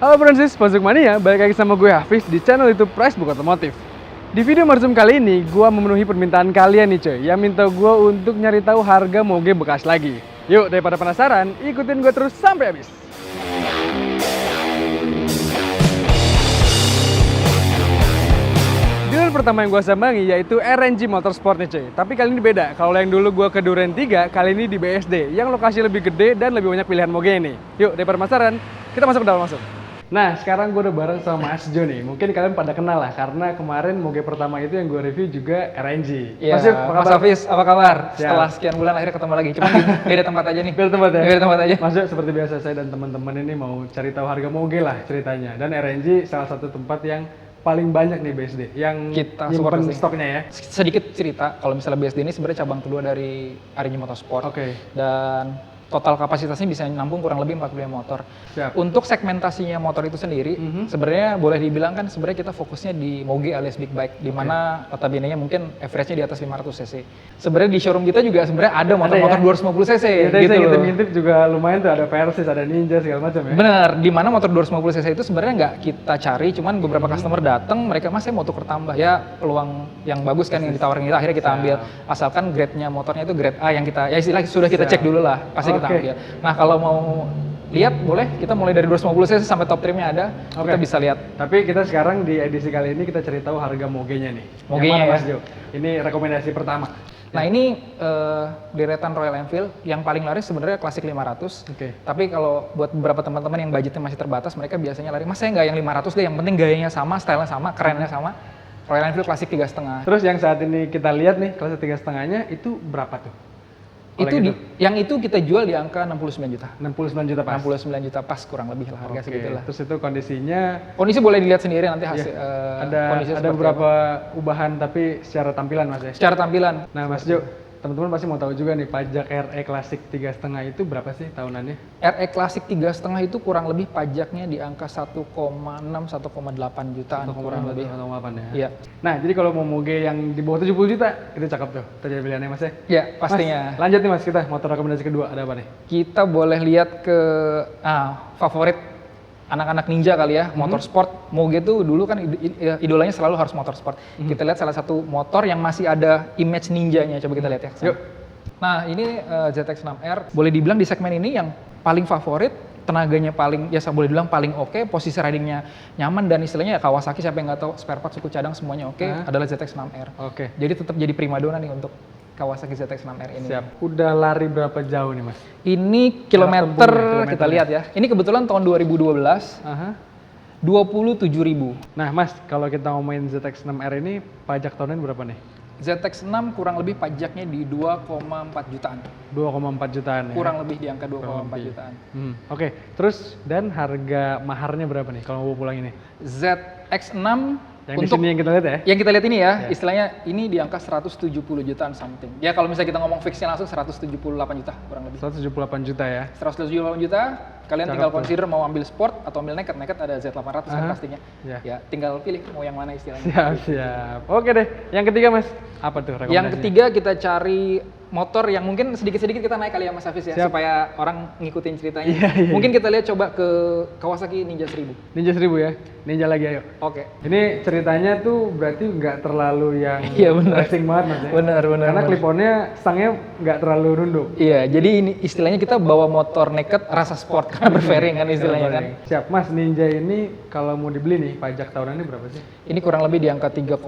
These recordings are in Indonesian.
Halo Francis, Masuk Mania, balik lagi sama gue Hafiz di channel YouTube Pricebook Otomotif. Di video Marzum kali ini, gue memenuhi permintaan kalian nih coy, yang minta gue untuk nyari tahu harga moge bekas lagi. Yuk, daripada penasaran, ikutin gue terus sampai habis. Dealer pertama yang gue sambangi yaitu RNG Motorsport nih cuy. Tapi kali ini beda, kalau yang dulu gue ke Duren 3, kali ini di BSD, yang lokasi lebih gede dan lebih banyak pilihan moge nih. Yuk, daripada penasaran, kita masuk ke dalam langsung. Nah, sekarang gue udah bareng sama Mas Jo nih. Mungkin kalian pada kenal lah, karena kemarin moge pertama itu yang gue review juga RNG. Iya, Mas Hafiz, apa kabar? Setelah sekian bulan akhirnya ketemu lagi. Cuma di beda tempat aja nih. Beda tempat ya? Beda tempat aja. Mas Jo, seperti biasa saya dan teman-teman ini mau cari tahu harga moge lah ceritanya. Dan RNG salah satu tempat yang paling banyak nih BSD yang kita nyimpen stoknya ya. Sedikit cerita, kalau misalnya BSD ini sebenarnya cabang kedua dari RNG Motorsport. Oke. Dan total kapasitasnya bisa nampung kurang lebih 45 motor. Siap. Untuk segmentasinya motor itu sendiri, sebenarnya boleh dibilang kan sebenarnya kita fokusnya di moge alias big bike, di mana notabene-nya mungkin average-nya di atas 500 cc. Sebenarnya di showroom kita juga sebenarnya ada motor-motor 250 cc gitu. Kita ngintip juga lumayan tuh, ada Versys, ada Ninja segala macam ya. Bener, di mana motor 250 cc itu sebenarnya nggak kita cari, cuman beberapa customer datang, mereka Mas saya mau tuker tambah ya, peluang yang bagus kan yang ditawarin kita, akhirnya kita ambil. Asalkan grade-nya motornya itu grade A yang kita ya istilahnya sudah kita cek dulu lah, pasti kita ambil. Nah, kalau mau lihat boleh, kita mulai dari 250 cc sampai top trimnya ada, kita bisa lihat. Tapi kita sekarang di edisi kali ini kita cari tahu harga mogenya nih. Mogenya ya? Mas Jo? Ini rekomendasi pertama. Nah ini deretan Royal Enfield yang paling laris sebenarnya klasik 500. Tapi kalau buat beberapa teman-teman yang budgetnya masih terbatas, mereka biasanya lari, Mas saya nggak yang 500 deh, yang penting gayanya sama, stylenya sama, kerennya sama. Royal Enfield klasik 3,5. Terus yang saat ini kita lihat nih, klasik 3,5-nya itu berapa tuh? Yang itu kita jual di angka 69 juta. 69 juta pas? 69 juta pas kurang lebih lah harga segitulah. Terus itu kondisinya? Kondisi boleh dilihat sendiri nanti hasil ada beberapa ubahan tapi secara tampilan Mas ya? Secara tampilan. Nah Mas Jo, teman-teman pasti mau tahu juga nih pajak RE Classic 3,5 itu berapa sih tahunannya? RE Classic 3,5 itu kurang lebih pajaknya di angka 1,6 1,8 jutaan kurang lebih. 1,8 ya. Iya. Nah, jadi kalau mau moge yang di bawah 70 juta, itu cakep tuh. Terjadi pilihannya Mas ya? Iya, pastinya. Mas, lanjut nih Mas, kita motor rekomendasi kedua ada apa nih? Kita boleh lihat ke favorit anak-anak ninja kali ya, motorsport. Moge tuh dulu kan idolanya selalu harus motorsport. Kita lihat salah satu motor yang masih ada image ninjanya, coba kita lihat ya. Yuk. Nah ini ZX-6R, boleh dibilang di segmen ini yang paling favorit, tenaganya paling, ya boleh dibilang paling oke, posisi ridingnya nyaman, dan istilahnya ya Kawasaki, siapa yang nggak tahu, spare part suku cadang semuanya oke, adalah ZX-6R. Jadi tetap jadi primadona nih untuk Kawasaki ZX-6R ini. Siap. Udah lari berapa jauh nih Mas? Ini kilometer kita lihat ya. Ini kebetulan tahun 2012. 27.000. Nah Mas, kalau kita ngomongin ZX-6R ini pajak tahunan berapa nih? ZX-6 kurang lebih pajaknya di 2,4 jutaan. 2,4 jutaan ya? Kurang lebih di angka 2,4 jutaan. Terus dan harga maharnya berapa nih kalau mau pulang ini? ZX-6 yang untuk di sini yang kita lihat ya? Yang kita lihat ini ya, istilahnya ini di angka 170 jutaan something. Ya kalau misalnya kita ngomong fixnya langsung 178 juta kurang lebih. 178 juta ya? 178 juta, kalian tinggal consider mau ambil sport atau ambil naked. Naked ada Z800 kan pastinya. Ya tinggal pilih mau yang mana istilahnya. Siap. Oke deh, yang ketiga Mas, apa tuh rekomendasinya? Yang ketiga kita cari motor yang mungkin sedikit-sedikit kita naik kali ya Mas Hafiz ya, supaya orang ngikutin ceritanya. Mungkin kita lihat coba ke Kawasaki Ninja 1000. Ninja 1000 ya? Ninja lagi ayo. Ini ceritanya tuh berarti nggak terlalu yang racing banget Mas ya? Benar. Karena clip-onnya stangnya nggak terlalu nunduk. Iya, jadi ini istilahnya kita bawa motor naked rasa sport karena berfairing kan istilahnya kan. Siap Mas, Ninja ini kalau mau dibeli nih pajak tahunannya berapa sih? Ini kurang lebih di angka 3,2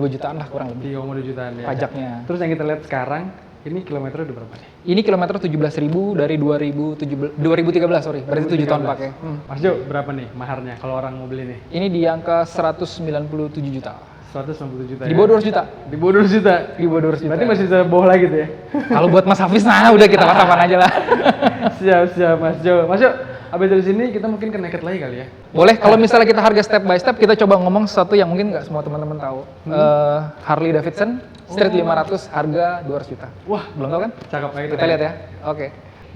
jutaan lah kurang lebih. 3,2 jutaan ya? Pajaknya. Terus yang kita lihat sekarang, ini kilometernya udah berapa nih? Ini kilometer 17.000 dari 2013 sorry, berarti 7 tahun pakai. Mas Jo, berapa nih maharnya kalau orang mau beli nih? Ini di angka 197 juta. 197 juta ya? Di bawah 200 juta. Di bawah 200 juta? Di bawah 200 juta. Berarti masih bisa bawah lagi tuh ya? Kalau buat Mas Hafiz, nah udah kita pas-pasan aja lah. Siap Mas Jo. Mas Jo, abis dari sini kita mungkin ke naked lagi kali ya? Boleh, kalau misalnya kita harga step by step, kita coba ngomong sesuatu yang mungkin nggak semua teman-teman tahu. Harley Davidson Street 500 harga 200 juta. Wah, belum tahu kan? Cakep lagi. Kita lihat ya.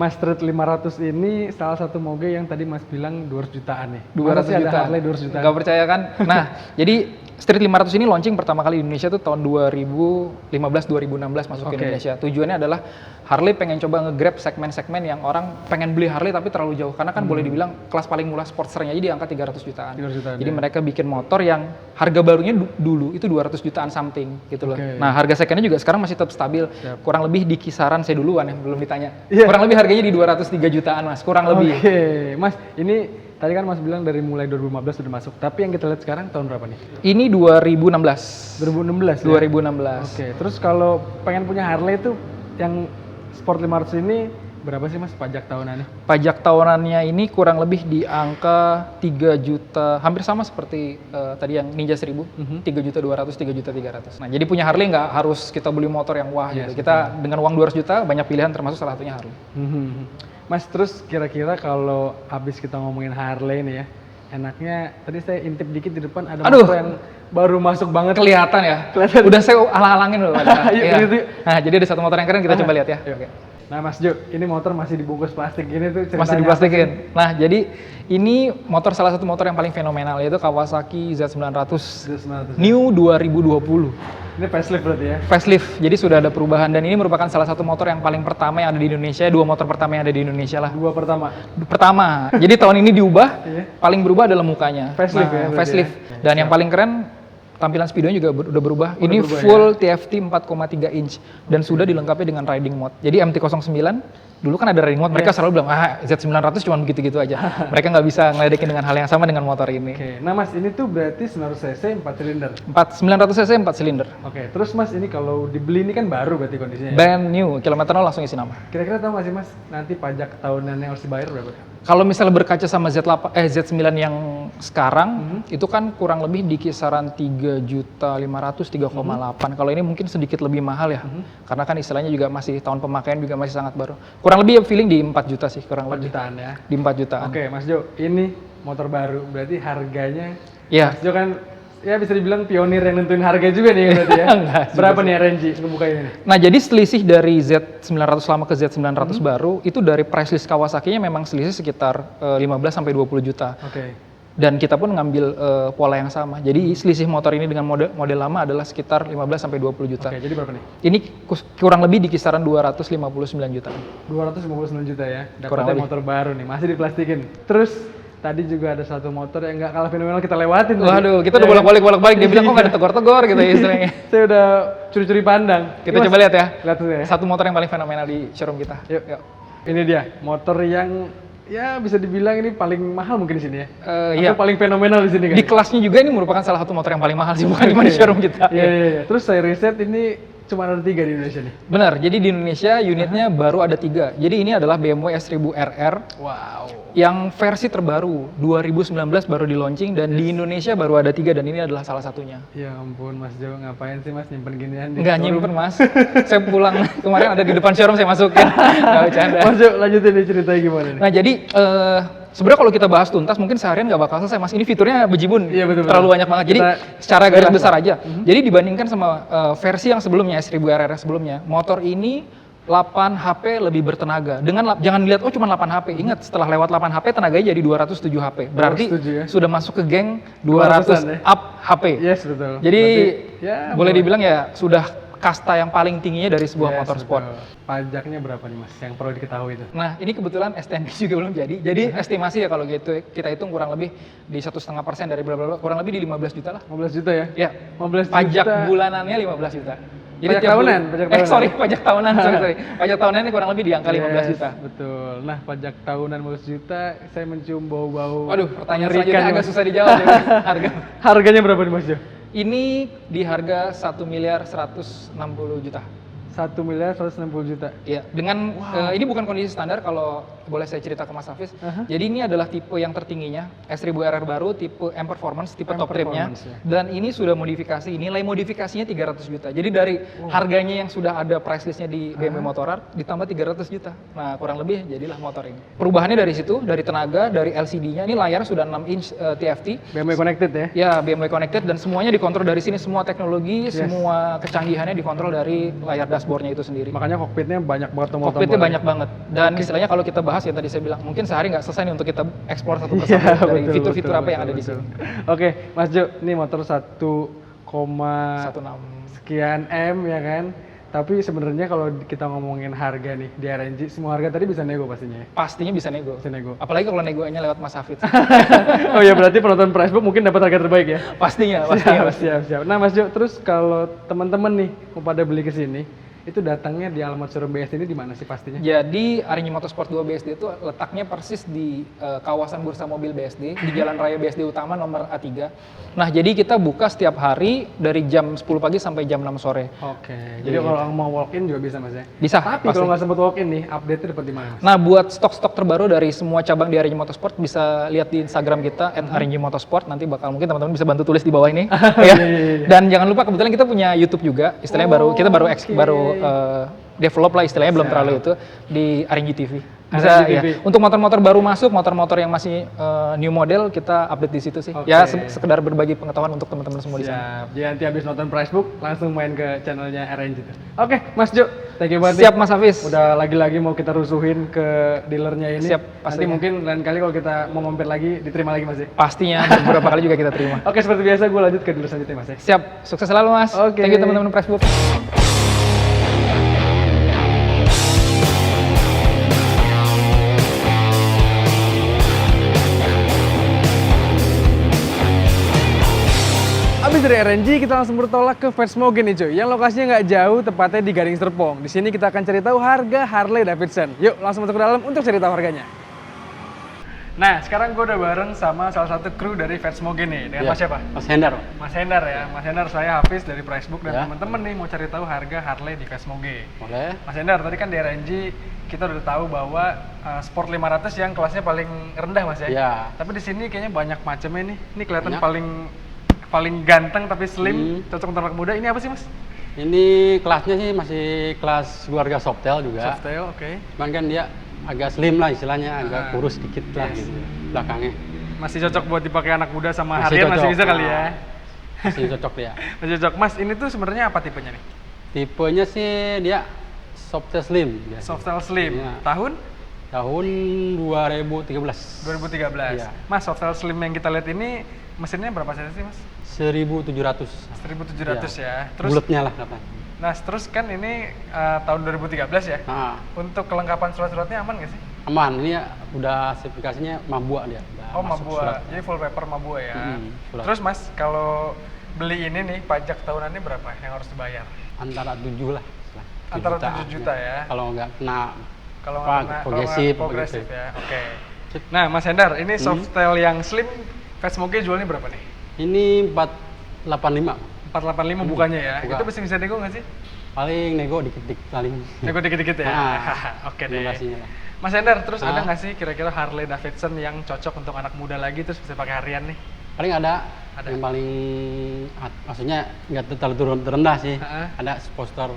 Mas Street 500 ini salah satu moge yang tadi Mas bilang 200 jutaan nih. 200 Masa sih ada juta. Harley 200 jutaan? Nggak percaya kan? Nah, jadi Street 500 ini launching pertama kali di Indonesia tuh tahun 2015-2016 masuk ke Oke. Indonesia. Tujuannya adalah Harley pengen coba nge-grab segmen-segmen yang orang pengen beli Harley tapi terlalu jauh. Karena kan boleh dibilang kelas paling murah Sportsternya aja di angka 300 jutaan. 300 jutaan, Jadi ya. mereka bikin motor yang harga barunya dulu itu 200 jutaan something gitu loh. Oke. Nah, harga secondnya juga sekarang masih tetap stabil. Siap. Kurang lebih di kisaran saya duluan ya, belum ditanya. Iya. Kurang lebih harganya di 203 jutaan Mas, kurang lebih. Oke, Mas, ini tadi kan Mas bilang dari mulai 2015 sudah masuk. Tapi yang kita lihat sekarang tahun berapa nih? Ini 2016. 2016 ya? 2016. Oke, terus kalau pengen punya Harley itu yang Sport 500 ini berapa sih Mas pajak tahunannya? Pajak tahunannya ini kurang lebih di angka 3 juta, hampir sama seperti tadi yang Ninja 1000, 3.200.000, 3.300.000. Nah, jadi punya Harley nggak harus kita beli motor yang wah Yes, gitu. Kita dengan uang 200 juta banyak pilihan termasuk salah satunya Harley. Mas, terus kira-kira kalau habis kita ngomongin Harley nih ya, enaknya tadi saya intip dikit di depan ada Aduh. motor yang baru masuk banget. Kelihatan ya? Kelihatan. Udah saya alang-alangin loh. Yuk, Iya. yuk. Nah, jadi ada satu motor yang keren kita coba lihat ya. Yuk. Oke. Nah Mas Jo, ini motor masih dibungkus plastik ini tuh ceritanya Masih apa diplastikin. Nah, jadi ini motor salah satu motor yang paling fenomenal yaitu Kawasaki Z900 sih? 900. New 2020. Ini facelift berarti ya? Facelift, jadi sudah ada perubahan dan ini merupakan salah satu motor yang paling pertama yang ada di Indonesia, dua motor pertama yang ada di Indonesia lah. Dua pertama. Pertama, jadi tahun ini diubah, Iya. paling berubah adalah mukanya. Facelift ya berarti Facelift. ya? Dan yang paling keren, tampilan speedonya juga udah berubah. Udah Ini berubah full TFT 4,3 inch dan sudah dilengkapi dengan riding mode. Jadi MT-09 dulu kan ada riding mode, mereka selalu bilang Z900 cuma begitu-gitu aja. Mereka nggak bisa ngeledekin dengan hal yang sama dengan motor ini. Oke, nah Mas ini tuh berarti 900 cc 4 silinder. 900 cc 4 silinder. Oke, terus Mas ini kalau dibeli ini kan baru berarti kondisinya ya? Brand new, kilometer nol langsung isi nama. Kira-kira tahu nggak sih Mas, nanti pajak tahunan yang harus dibayar berapa? Kalau misalnya berkaca sama Z9 yang sekarang, itu kan kurang lebih di kisaran 3.500.000, 3,8. Kalau ini mungkin sedikit lebih mahal ya, karena kan istilahnya juga masih tahun pemakaian juga masih sangat baru. Kurang lebih feeling di 4 juta sih, kurang 4 lebih. jutaan ya? Di 4 jutaan. Oke Mas Jo, ini motor baru, berarti harganya Iya. Mas Jo kan ya bisa dibilang pionir yang nentuin harga juga nih berarti ya? Enggak juga Berapa nih RNG ngebuka ini nih? Nah, jadi selisih dari Z900 lama ke Z900 baru, itu dari price list Kawasaki-nya memang selisih sekitar 15-20 juta. Oke. Dan kita pun ngambil pola yang sama. Jadi selisih motor ini dengan model lama adalah sekitar 15-20 juta. Oke, jadi berapa nih? Ini kurang lebih di kisaran 259 juta. 259 juta ya, Kurang dapatnya lebih. motor baru nih, masih diplastikin. Terus tadi juga ada satu motor yang nggak kalah fenomenal kita lewatin. tadi. Waduh, kita udah Ya kan? bolak-balik. Dia bilang kok nggak ada tegor-tegor gitu ya istilahnya. Saya udah curi-curi pandang. Kita Ini, coba Mas, lihat ya. Lihat dulu ya. Satu motor yang paling fenomenal di showroom kita. Yuk. Ini dia, motor yang ya bisa dibilang ini paling mahal mungkin di sini ya. Iya. Atau paling fenomenal di sini kan. Di kelasnya juga ini merupakan salah satu motor yang paling mahal sih, bukan cuma di showroom kita. Iya. Terus saya riset ini cuma ada 3 di Indonesia nih. Benar, jadi di Indonesia unitnya baru ada 3. Jadi ini adalah BMW S1000 RR Wow. yang versi terbaru 2019 baru di launching dan di Indonesia baru ada 3 dan ini adalah salah satunya. Ya ampun Mas Jo, ngapain sih Mas nyimpen ginian di Enggak showroom? nyimpen Mas, saya pulang kemarin ada di depan showroom saya masukin, nggak bercanda. Mas Jo, lanjutin nih ceritanya gimana nih? Nah jadi sebenarnya kalau kita bahas tuntas mungkin seharian nggak bakal selesai Mas. Ini fiturnya bejibun, Iya, betul. terlalu banyak banget. Jadi Kita secara garis kulas besar lah. aja. Jadi dibandingkan sama versi yang sebelumnya S1000 RR sebelumnya, motor ini 8 HP lebih bertenaga. Jangan dilihat oh cuma 8 HP. Ingat setelah lewat 8 HP tenaganya jadi 207 HP. Berarti 207 ya? sudah masuk ke geng 200-an 200 ya? up HP. Yes, betul. Jadi Berarti, ya, boleh dibilang ya sudah kasta yang paling tingginya dari sebuah Yes, motor sport. betul. Pajaknya berapa nih Mas yang perlu diketahui itu? Nah ini kebetulan STNK juga belum jadi. Jadi estimasi ya kalau gitu kita hitung kurang lebih di 1,5% dari berapa kurang lebih di 15 juta lah. 15 juta ya? Ya, 15 pajak juta. bulanannya 15 juta. Pajak tiap tahunan, bulan- pajak tahunan. sorry, pajak tahunan, sorry. Pajak tahunan ini kurang lebih di angka 15 Yes, juta. Betul. Nah, pajak tahunan 15 juta, saya mencium bau-bau. Waduh, pertanyaan mengerikan selanjutnya nih, agak Mas. susah dijawab ya, harga. Harganya berapa nih Mas Jo? Ini di harga 1.160 juta. 1.160 juta. Iya, dengan ini bukan kondisi standar kalau boleh saya cerita ke Mas Hafiz. Jadi ini adalah tipe yang tertingginya, S1000 RR baru, tipe M Performance, tipe M top trimnya. Performance, ya. Dan ini sudah modifikasi, nilai modifikasinya 300 juta. Jadi dari harganya yang sudah ada price listnya di BMW Motorrad, ditambah 300 juta. Nah kurang lebih jadilah motor ini. Perubahannya dari situ, dari tenaga, dari LCD-nya, ini layar sudah 6 inch TFT. BMW Connected ya? Ya, BMW Connected dan semuanya dikontrol dari sini, semua teknologi, semua kecanggihannya dikontrol dari layar dashboard dashboardnya itu sendiri. Makanya kokpitnya banyak banget tombol-tombol. Kokpitnya banyak banget. Dan istilahnya kalau kita bahas ya tadi saya bilang, mungkin sehari nggak selesai nih untuk kita explore satu persatu dari fitur-fitur apa yang ada di sini. Oke, Mas Jo, ini motor 1, 16. sekian M ya kan. Tapi sebenarnya kalau kita ngomongin harga nih di RNG, semua harga tadi bisa nego pastinya ya? Pastinya bisa nego. Bisa nego. Apalagi kalau negonya lewat Mas Hafid. Oh ya, berarti penonton Facebook mungkin dapat harga terbaik ya? Pastinya. Siap. Nah Mas Jo, terus kalau teman-teman nih mau pada beli ke sini, itu datangnya di alamat showroom BSD ini di mana sih pastinya? Jadi RNG Motorsport 2 BSD itu letaknya persis di kawasan Bursa Mobil BSD, di Jalan Raya BSD Utama nomor A3. Nah, jadi kita buka setiap hari dari jam 10 pagi sampai jam 6 sore. Oke, jadi kalau mau walk-in juga bisa Mas ya? Bisa. Tapi kalau nggak sempat walk-in nih, update-nya dapat di mana Mas? Nah, buat stok-stok terbaru dari semua cabang di RNG Motorsport bisa lihat di Instagram kita @RNG Motorsport. Nanti bakal mungkin teman-teman bisa bantu tulis di bawah ini. Ya. Dan jangan lupa kebetulan kita punya YouTube juga. Istilahnya kita baru develop lah istilahnya, belum terlalu itu di RNG TV. Bisa ya. Untuk motor-motor baru masuk, motor-motor yang masih new model kita update di situ sih. Ya sekedar berbagi pengetahuan untuk teman-teman semua di sana. Jadi nanti habis nonton Pricebook langsung main ke channelnya RNG itu. Oke, Mas Jo, thank you banget. Siap Mas Hafiz. Udah lagi-lagi mau kita rusuhin ke dealernya ini. Siap, Nanti pastinya. mungkin lain kali kalau kita mau mampir lagi diterima lagi Mas ya. Pastinya beberapa kali juga kita terima. Oke, seperti biasa gue lanjut ke dealer selanjutnya Mas ya. Siap, sukses selalu Mas. Oke. Thank you teman-teman Pricebook. Habis dari RNG kita langsung bertolak ke Versmogen nih cuy, yang lokasinya nggak jauh, tepatnya di Gading Serpong. Di sini kita akan cari tahu harga Harley Davidson. Yuk langsung masuk ke dalam untuk cari tahu harganya. Nah sekarang gue udah bareng sama salah satu kru dari Versmogen nih, dengan Mas siapa? Mas Hendar. Mas Hendar ya, Mas Hendar, saya Hafiz dari Pricebook dan Ya. teman-teman nih mau cari tahu harga Harley di Versmogen. Boleh. Mas Hendar, tadi kan di RNG kita udah tahu bahwa Sport 500 yang kelasnya paling rendah Mas ya. Ya. Tapi di sini kayaknya banyak macamnya nih. Ini kelihatan Banyak. paling ganteng tapi slim, cocok untuk anak muda. Ini apa sih Mas? Ini kelasnya sih masih kelas keluarga Softail juga. Softail, oke. Cuman kan dia agak slim lah istilahnya, agak kurus dikit lah gitu belakangnya. Masih cocok buat dipakai anak muda sama Masih harian, masih cocok. bisa kali ya. Masih cocok dia. Masih cocok. Mas, ini tuh sebenarnya apa tipenya nih? Tipenya sih dia Softail Slim. biasanya. Softail Slim. Iya. Tahun? Tahun 2013. 2013. Iya. Mas, Softail Slim yang kita lihat ini mesinnya berapa cc sih Mas? 1700. 1700 ya. Terus, Bulatnya lah katanya. nah terus kan ini tahun 2013 ya. Nah, Untuk kelengkapan surat-suratnya aman nggak sih? aman. Ini ya udah sertifikasinya Mabua dia. Udah Oh, masuk Mabua. surat. Jadi full paper Mabua ya. Surat. Terus Mas, kalau beli ini nih pajak tahunannya berapa yang harus dibayar? Antara 7 lah. Antara 7 juta ya. Kalau nggak kena Kalau apa, nggak kena progresif, progresif gitu. ya. Oke. Nah, Mas Hendar, ini Softail yang slim Versmogen jualnya berapa nih? Ini 485. 485 bukannya ya. Buka. Itu masih bisa nego nggak sih? Paling nego dikit-dikit paling. Nego dikit-dikit ya. Oke deh. Inovasinya lah. Mas Hendar, terus ada nggak sih kira-kira Harley Davidson yang cocok untuk anak muda lagi terus bisa pakai harian nih? Paling ada, yang paling maksudnya nggak terlalu turun terendah sih. Ada Sportster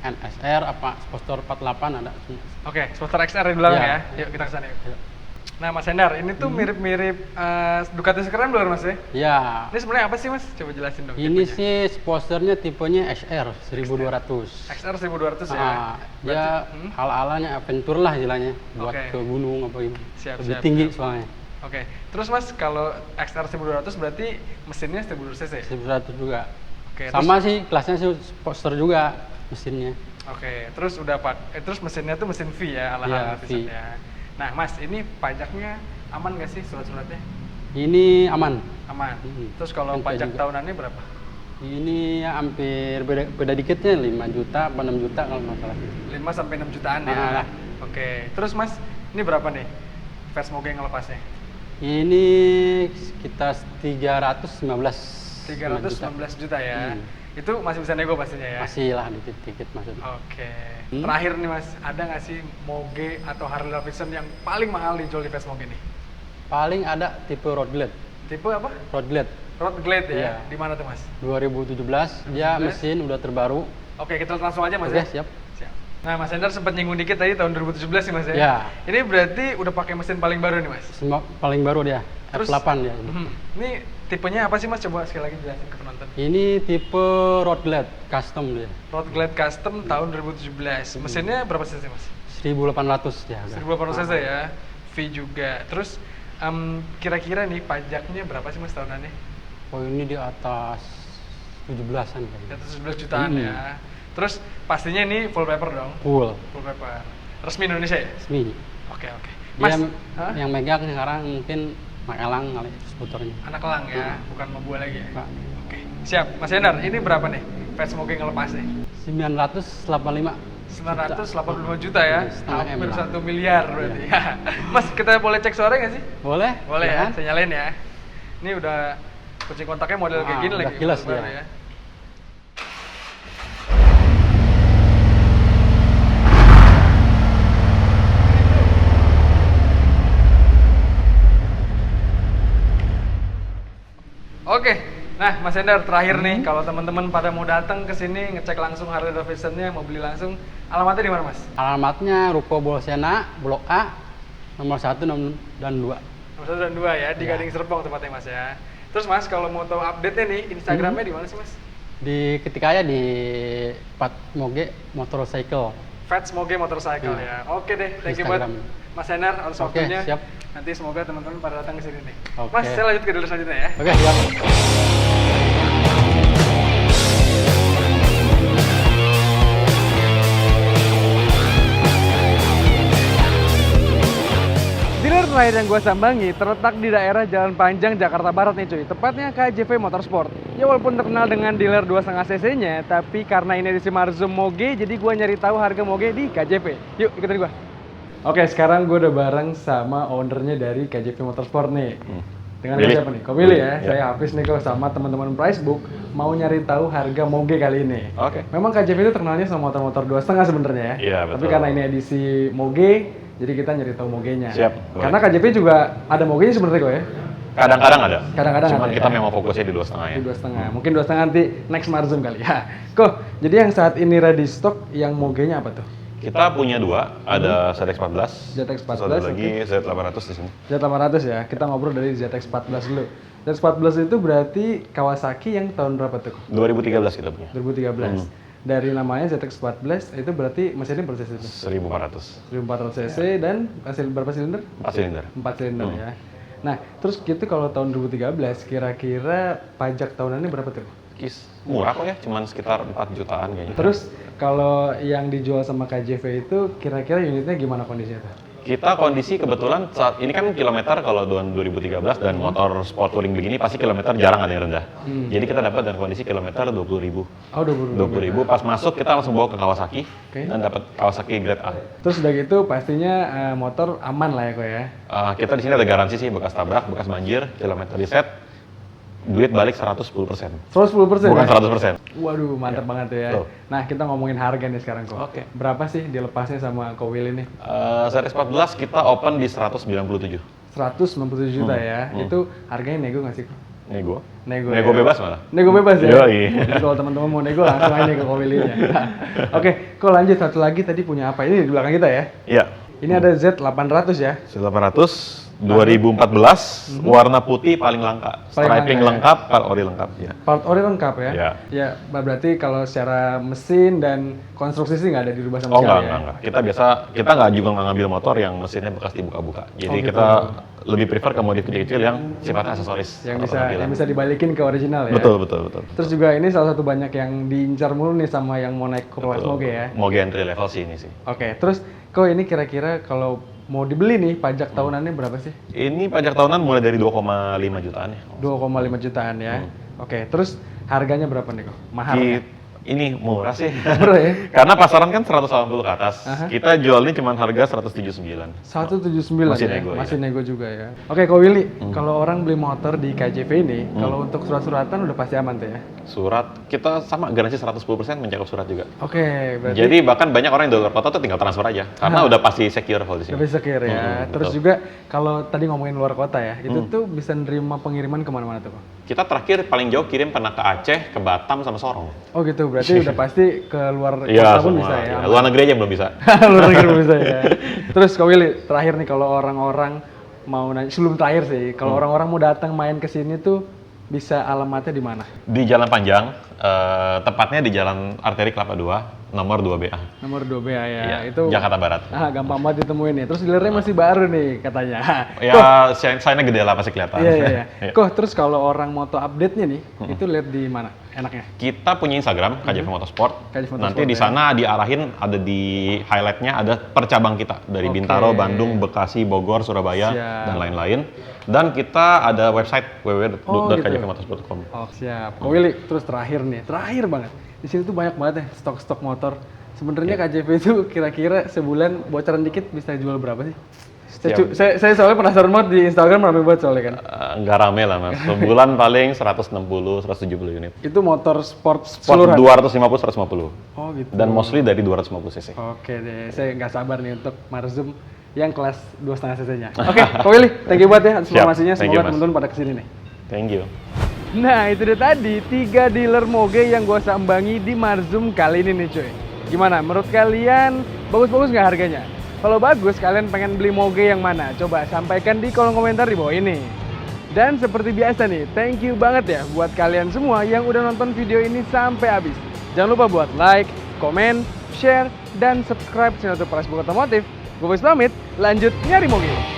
NSR apa Sportster 48 ada. Oke, Sportster XR di belakang Iya. ya. Yuk kita kesana yuk. Nah Mas Hendar, ini tuh mirip-mirip Ducati Scrambler Mas ya? Ya. Ini sebenarnya apa sih Mas? Coba jelasin dong. Ini tipenya. sih Sportsternya tipenya XR 1200. XR 1200 ya? Dia hal-halanya adventure lah istilahnya buat Oke. ke gunung apa gitu. Siap, Lebih siap, tinggi siap. soalnya. Oke, terus Mas kalau XR 1200 berarti mesinnya 1200 cc? 1100 juga. Oke, Sama sih kelasnya sih Sportster juga mesinnya. Oke, terus terus mesinnya tuh mesin V ya ala Iya, Davidson V. ya. Nah Mas, ini pajaknya aman nggak sih surat-suratnya? Ini aman. Aman. Terus kalau Entah pajak juga. tahunannya berapa? Ini ya hampir beda dikitnya 5 juta apa 6 juta kalau nggak salah. 5 sampai 6 jutaan ya. Ah. Oke, terus Mas, ini berapa nih Versmogen ngelepasnya? Ini sekitar 319 319 juta ya. Itu masih bisa nego pastinya ya? Masih lah dikit-dikit maksudnya. Oke. Terakhir nih Mas, ada nggak sih Moge atau Harley Davidson yang paling mahal dijual di Versmogen nih? Paling ada tipe Road Glide. Tipe apa? Road Glide Road Glide ya? Iya. Di mana tuh Mas? 2017, dia mesin udah terbaru. Oke, kita langsung aja Mas Oke, ya? siap. Siap. Nah Mas Hendar sempat nyinggung dikit tadi tahun 2017 nih Mas ya? Ya. Ini berarti udah pakai mesin paling baru nih Mas? Semua paling baru dia, Terus- F8 dia. Ini tipenya apa sih Mas? Coba sekali lagi jelasin ke penonton. Ini tipe Road Glide custom dia. Road Glide Custom tahun 2017. Mesinnya berapa cc Mas? 1800 ya. 1800 cc ya. V juga. Terus kira-kira nih pajaknya berapa sih Mas tahunannya? Oh ini di atas 17-an Di kayaknya. atas 11 jutaan ya. Terus pastinya ini full paper dong. Full. Full paper. Resmi Indonesia ya? Resmi. Oke. Dia Hah? yang megang sekarang mungkin Mak Elang kali skuternya. Anak elang ya, bukan mau buah lagi ya. Pak. Oke. Siap. Mas Endar, ini berapa nih? Fats Moge ngelepas nih. 985. 985 juta ya, Setengah M hampir lah. 1 miliar berarti. Mas, kita boleh cek suaranya nggak sih? Boleh? Boleh ya, kan? saya nyalain ya. Ini udah kucing kontaknya model kayak gini udah lagi. kilas baru dia. ya. Oke, nah Mas Endar terakhir nih, kalau teman-teman pada mau datang ke sini ngecek langsung Harley Davidson-nya, mau beli langsung, alamatnya di mana Mas? Alamatnya Ruko Bolsena, Blok A, nomor 1 dan 2. Nomor 1 dan 2 ya, di Ya. Gading Serpong tempatnya Mas ya. Terus Mas, kalau mau tahu update-nya nih, Instagramnya di mana sih Mas? Di ketika aja di Pat Moge Motorcycle. Fats Moge Motorcycle Ya. ya. Oke deh, thank you buat Instagram. Mas Endar atas Oke, waktunya. siap. Nanti semoga teman-teman pada datang ke sini nih. Oke. Mas, saya lanjut ke dealer selanjutnya ya. Oke, siap. Dealer terakhir yang gue sambangi terletak di daerah Jalan Panjang, Jakarta Barat nih cuy. Tepatnya KJV Motorsport. Ya walaupun terkenal dengan dealer 2,5 cc-nya, tapi karena ini edisi Marzum Moge, jadi gue nyari tahu harga Moge di KJV. Yuk, ikutin gue. Oke, sekarang gue udah bareng sama ownernya dari KJV Motorsport nih. Dengan Willy. siapa nih? Kok Willy ya? Ya. Saya Hafiz nih kok sama teman-teman Pricebook mau nyari tahu harga Moge kali ini. Oke. Memang KJV itu terkenalnya sama motor-motor 2,5 sebenarnya ya. Iya, Tapi betul. karena ini edisi Moge, jadi kita nyari tahu Mogenya. Siap, boleh. Karena KJP juga ada Mogenya sebenarnya kok ya. Kadang-kadang ada. Kadang-kadang Cuman ada kita ya. memang fokusnya di 2,5 ya. Di 2,5. Mungkin 2,5 nanti next Marzum kali ya. Kok, jadi yang saat ini ready stock yang Mogenya apa tuh? Kita punya dua, ada ZX14, ZX14, satu lagi Z800 di sini. Z800 ya. Kita ngobrol dari ZX14 dulu. ZX14 itu berarti Kawasaki yang tahun berapa tuh? 2013 kita punya. 2013. Dari namanya ZX14 itu berarti mesinnya berapa cc itu? 1400. 1400 cc dan hasil berapa silinder? 4 silinder. 4 silinder ya. Nah, terus gitu kalau tahun 2013 kira-kira pajak tahunannya berapa tuh? Kis. Murah kok ya, cuman sekitar 4 jutaan kayaknya. Terus kalau yang dijual sama KJV itu kira-kira unitnya gimana kondisinya tuh? Kita kondisi kebetulan saat ini kan kilometer kalau tahun 2013 dan motor sport touring begini pasti kilometer jarang ada yang rendah. Jadi kita dapat dengan kondisi kilometer 20.000. Oh, 20.000 pas masuk kita langsung bawa ke Kawasaki Oke. dan dapat Kawasaki Grade A. Terus udah gitu pastinya motor aman lah ya kok ya. Kita di sini ada garansi sih bekas tabrak, bekas banjir, kilometer di set, duit balik 110%. 110%. Bukan ya? 100%. Waduh, mantap banget tuh ya. Betul. Nah, kita ngomongin harga nih sekarang kok. Oke. Berapa sih dilepasnya sama Ko Will ini? ZX14 kita open di 197. 197 juta ya. Itu harganya nego nggak sih? Ko? Nego. Nego Nego ya? bebas malah. Nego bebas ya? Yoi. Jadi kalau teman-teman mau nego langsung aja ke Ko Will-nya. Oke, kok lanjut satu lagi tadi punya apa? Ini di belakang kita ya. Iya. Ini ada Z800 ya. Z800 2014 warna putih paling langka. Paling Striping langka, lengkap, part ori lengkap ya. Part ori lengkap ya? Iya. Ya, berarti kalau secara mesin dan konstruksi sih nggak ada dirubah sama Oh sekali ya? enggak. Kita nggak juga nggak ngambil motor yang mesinnya bekas dibuka-buka. Jadi Oh, gitu. kita lebih prefer ke modif kecil-kecil yang sifatnya aksesoris. Yang atau bisa tampilan. yang bisa dibalikin ke original ya? Betul. Terus juga ini salah satu banyak yang diincar mulu nih sama yang mau naik ke kelas Moge ya? Moge entry level sih ini sih. Oke, terus kok ini kira-kira kalau mau dibeli nih pajak tahunannya berapa sih? Ini pajak tahunan mulai dari 2,5 jutaan ya. 2,5 jutaan ya. Oke, terus harganya berapa nih kok? Mahal ya? Ini murah sih. Murah ya? Karena pasaran kan 180 ke atas. Aha. Kita jual ini cuma harga 179. 179 Masih ya? nego, Masih ya. nego juga ya. Oke, Ko Willy, kalau orang beli motor di KJV ini, kalau untuk surat-suratan udah pasti aman tuh ya? Surat, kita sama garansi 110% mencakup surat juga. Oke, berarti Jadi bahkan banyak orang yang di luar kota tuh tinggal transfer aja. Karena udah pasti secure kalau di sini. lebih secure ya. Terus betul. juga kalau tadi ngomongin luar kota ya, itu tuh bisa nerima pengiriman kemana-mana tuh Kok? Kita terakhir paling jauh kirim pernah ke Aceh, ke Batam, sama Sorong. Oh gitu, berarti udah pasti ke luar Iya, kota pun semua. bisa ya? Iya, luar negeri aja belum bisa. Luar negeri pun bisa ya. Terus Ko Willy, terakhir nih kalau orang-orang mau nanya, sebelum terakhir sih, kalau orang-orang mau datang main ke sini tuh bisa alamatnya di mana? Di Jalan Panjang, tepatnya di Jalan Arteri Kelapa 2, nomor 2BA. Nomor 2BA ya, Iya, itu Jakarta Barat. gampang banget ditemuin nih. Terus dealernya masih baru nih katanya. Ya, sign-nya gede lah pasti kelihatan. Iya. Iya. Kok terus kalau orang moto update-nya nih, itu lihat di mana enaknya? Kita punya Instagram, KJV Motorsport. KJV Motorsport, Nanti di ya. sana diarahin, ada di highlight-nya, ada per cabang kita. Dari Oke. Bintaro, Bandung, Bekasi, Bogor, Surabaya, Siap. dan lain-lain. Dan kita ada website Oh, gitu. www.kjvmotorsport.com. Oh siap. Kok Willy, terus terakhir banget. Di sini tuh banyak banget ya stok-stok motor. Sebenarnya KJV itu kira-kira sebulan bocoran dikit bisa jual berapa sih? Saya soalnya penasaran banget di Instagram rame banget soalnya kan. Nggak rame lah mas, sebulan paling 160-170 unit. Itu motor sport Sport seluruhan. 250-150. Oh gitu. Dan mostly dari 250 cc. Oke deh, saya nggak sabar nih untuk Marzum yang kelas 2,5 cc-nya. Oke, Kak Willy, thank you banget ya atas Siap. informasinya. Thank you, Semoga Mas. teman-teman pada kesini nih. Thank you. Nah, itu dia tadi 3 dealer moge yang gue sambangi di Marzum kali ini nih cuy. Gimana? Menurut kalian bagus-bagus nggak harganya? Kalau bagus, kalian pengen beli moge yang mana? Coba sampaikan di kolom komentar di bawah ini. Dan seperti biasa nih, thank you banget ya buat kalian semua yang udah nonton video ini sampai habis. Jangan lupa buat like, komen, share, dan subscribe channel Praxbook Otomotif. Gue pamit, lanjut nyari moge.